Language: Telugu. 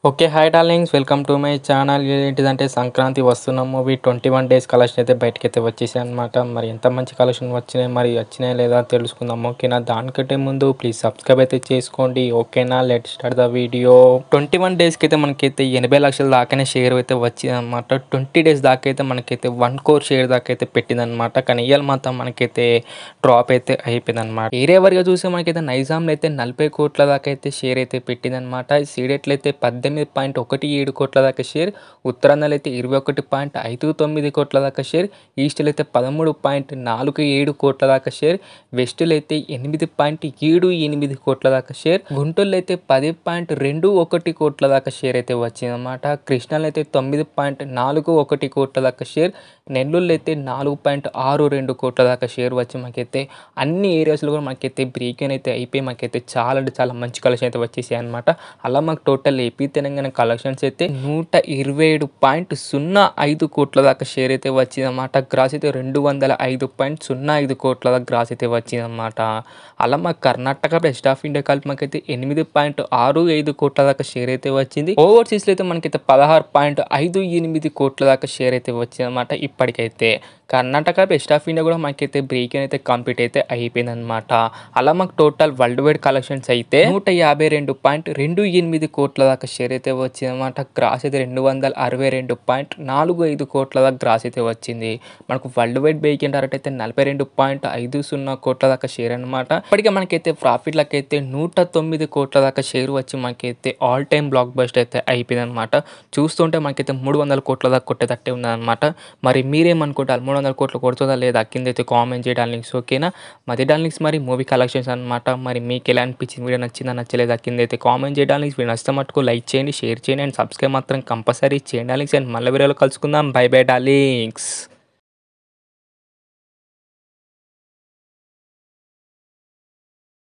Okay. Hi darlings, welcome to my channel. ఏంటిదంటే సంక్రాంతి వస్తున్న మూవీ 21 డేస్ కలెక్షన్ అయితే బయటకైతే వచ్చేసాయి అనమాట. మరి ఎంత మంచి కలెక్షన్ వచ్చినాయి, మరి వచ్చినాయి లేదా తెలుసుకుందాం. ఓకేనా, దానికంటే ముందు ప్లీజ్ సబ్స్క్రైబ్ అయితే చేసుకోండి. ఓకేనా, లెట్ స్టార్ట్ ద వీడియో. 21 డేస్కి అయితే మనకైతే 80 లక్షల దాకానే షేర్ అయితే వచ్చింది అనమాట. 20 డేస్ దాకా అయితే మనకైతే 1 crore షేర్ దాకా అయితే పెట్టింది అనమాట. కానీ ఇవాళ మాత్రం మనకైతే డ్రాప్ అయితే అయిపోయింది అనమాట. ఏరియా వరకు చూస్తే మనకైతే నైజాంలో అయితే 40 కోట్ల దాకా అయితే షేర్ అయితే పెట్టింది అనమాట. సీడెట్లు అయితే 18.17 కోట్ల దాకా షేర్, ఉత్తరాంధ్రలో అయితే 21.59 కోట్ల దాకా షేర్, ఈస్ట్లో అయితే 13.47 కోట్ల దాకా షేర్, వెస్ట్లో అయితే 8.78 కోట్ల దాకా షేర్, గుంటూరులో అయితే 10.21 కోట్ల దాకా షేర్ అయితే వచ్చిందన్నమాట. కృష్ణాలో అయితే 9.41 కోట్ల దాకా షేర్, నెల్లూరులో అయితే 4.62 కోట్ల దాకా షేర్ వచ్చి మనకైతే అన్ని ఏరియాస్లో కూడా మనకైతే బ్రేక్ అయితే అయిపోయి మనకైతే చాలా అంటే చాలా మంచి కలెక్షన్ అయితే వచ్చేసాయి అనమాట. అలా మాకు టోటల్ ఏపీ తెలంగాణ కలెక్షన్స్ అయితే 127.05 కోట్ల దాకా షేర్ అయితే వచ్చిందన్నమాట. గ్రాస్ అయితే 205.05 కోట్ల దాకా గ్రాస్ అయితే వచ్చిందన్నమాట. అలా మా కర్ణాటక బెస్ట్ ఆఫ్ ఇండియా కలిపి మనకైతే 8.65 కోట్ల దాకా షేర్ అయితే వచ్చింది. ఓవర్సీస్లో అయితే మనకైతే 16.58 కోట్ల దాకా షేర్ అయితే వచ్చిందన్నమాట. ఇప్పటికైతే కర్ణాటక బెస్ట్ ఆఫ్ ఇండియా కూడా మనకైతే బ్రేక్ అయితే కంప్లీట్ అయితే అయిపోయింది అనమాట. అలా మాకు టోటల్ వరల్డ్ వైడ్ కలెక్షన్స్ అయితే 152.28 కోట్ల దాకా షేర్ అయితే వచ్చిందన్నమాట. గ్రాస్ అయితే 262.45 కోట్ల దాకా గ్రాస్ అయితే వచ్చింది. మనకు వరల్డ్ వైడ్ బ్రేక్ డైరెక్ట్ అయితే 42.50 కోట్ల దాకా షేర్ అనమాట. ఇప్పటికే మనకైతే ప్రాఫిట్లకు అయితే 109 కోట్ల దాకా షేర్ వచ్చి మనకైతే ఆల్ టైమ్ బ్లాక్ బస్టర్ అయితే అయిపోయింది అనమాట. చూస్తుంటే మనకైతే 300 కోట్ల దాకా కొట్టేటట్టే ఉందన్నమాట. మరి మీరేమనుకుంటారు, 300 కోట్లు కొడుతుందా లేదా? కింద అయితే కామెంట్ చేయడానికి లింక్స్. ఓకేనా, మధ్య డార్లింగ్స్ మరి మూవీ కలెక్షన్స్ అనమాట. మరి మీకు ఎలా అనిపించింది, వీడియో నచ్చిందా నచ్చలేదా కింద అయితే కామెంట్ చేయడానికి. వీడియో నచ్చితే మటుకు లైక్ చేయండి, షేర్ చేయండి అండ్ సబ్స్క్రైబ్ మాత్రం కంపల్సరీ చేయండి డార్లింగ్స్. అండ్ మళ్ళీ వీడియోలో కలుసుకుందాం. By by darlings.